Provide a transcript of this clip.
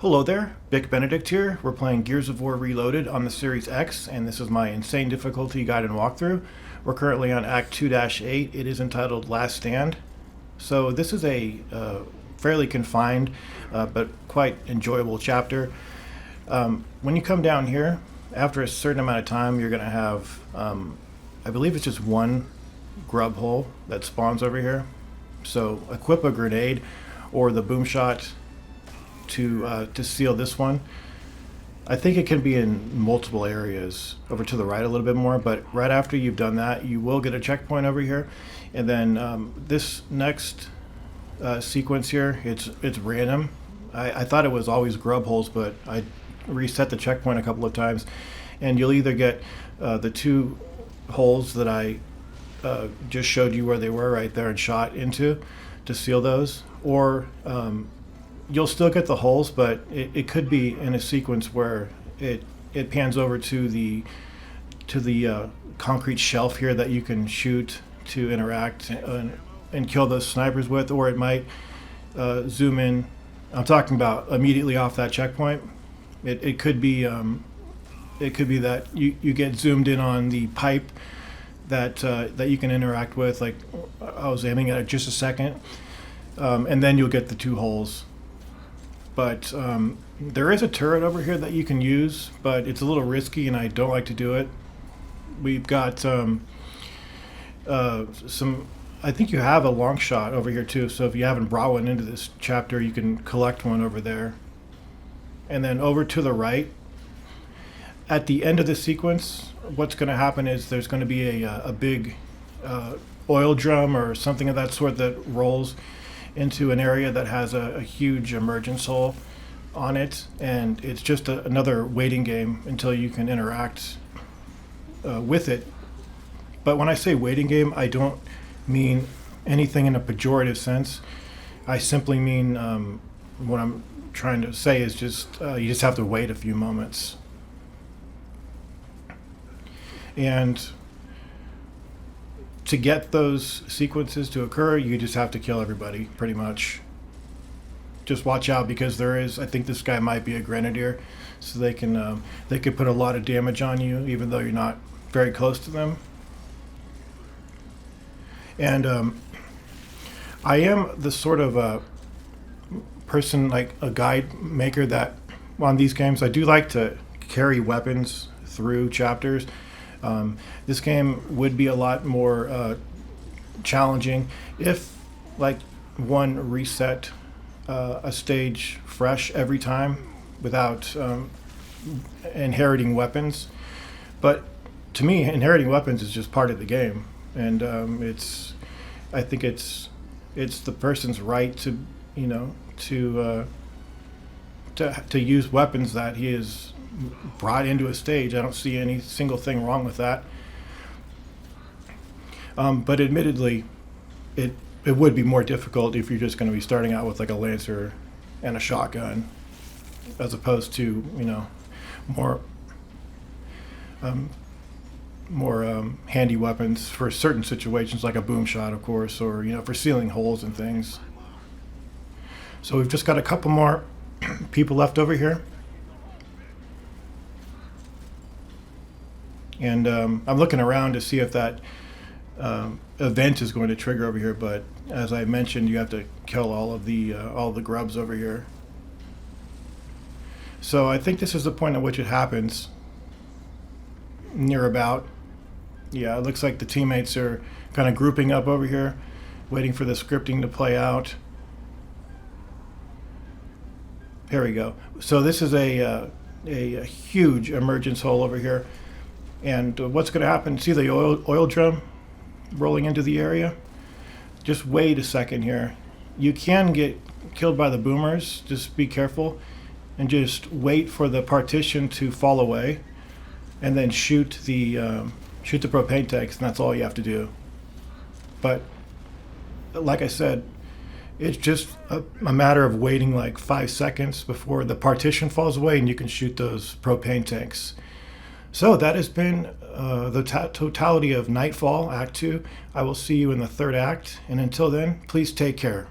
Hello there, Vic Benedict here. We're playing Gears of War Reloaded on the Series X, and this is my insane difficulty guide and walkthrough. We're currently on Act 2-8. It is entitled Last Stand. So this is a fairly confined but quite enjoyable chapter. When you come down here, after a certain amount of time, you're going to have, I believe it's just one grub hole that spawns over here. So equip a grenade or the boom shot to seal this one. I think it can be in multiple areas over to the right a little bit more, but right after you've done that, you will get a checkpoint over here. And then this next sequence here, it's random. I thought it was always grub holes, but I reset the checkpoint a couple of times, and you'll either get the two holes that I just showed you where they were right there and shot into to seal those, or you'll still get the holes, but it could be in a sequence where it pans over to the concrete shelf here that you can shoot to interact and kill those snipers with, or it might zoom in. I'm talking about immediately off that checkpoint. It could be that you get zoomed in on the pipe that you can interact with. Like I was aiming at it just a second, and then you'll get the two holes. But there is a turret over here that you can use, but it's a little risky and I don't like to do it. We've got some, I think you have a long shot over here too, so if you haven't brought one into this chapter, you can collect one over there. And then over to the right, at the end of the sequence, what's going to happen is there's going to be a big oil drum or something of that sort that rolls into an area that has a huge emergence hole on it, and it's just another waiting game until you can interact with it. But when I say waiting game, I don't mean anything in a pejorative sense. I simply mean what I'm trying to say is just you just have to wait a few moments. And to get those sequences to occur, you just have to kill everybody, pretty much. Just watch out, because I think this guy might be a grenadier, so they can put a lot of damage on you, even though you're not very close to them. And I am the sort of person, like a guide maker, that on these games I do like to carry weapons through chapters. This game would be a lot more challenging if, like, one reset a stage fresh every time without inheriting weapons. But to me, inheriting weapons is just part of the game, and I think it's the person's right to to use weapons that he is brought into a stage. I don't see any single thing wrong with that. But admittedly, it would be more difficult if you're just going to be starting out with like a Lancer and a shotgun, as opposed to more handy weapons for certain situations, like a boom shot, of course, or for sealing holes and things. So we've just got a couple more people left over here. And I'm looking around to see if that event is going to trigger over here, but as I mentioned, you have to kill all the grubs over here. So I think this is the point at which it happens. Near about. Yeah, it looks like the teammates are kind of grouping up over here, waiting for the scripting to play out. Here we go. So this is a huge emergence hole over here. And what's going to happen, see the oil drum rolling into the area? Just wait a second here. You can get killed by the boomers, just be careful. And just wait for the partition to fall away. And then shoot the propane tanks, and that's all you have to do. But like I said, it's just a matter of waiting like 5 seconds before the partition falls away and you can shoot those propane tanks. So that has been the totality of Nightfall, Act 2. I will see you in the third act, and until then, please take care.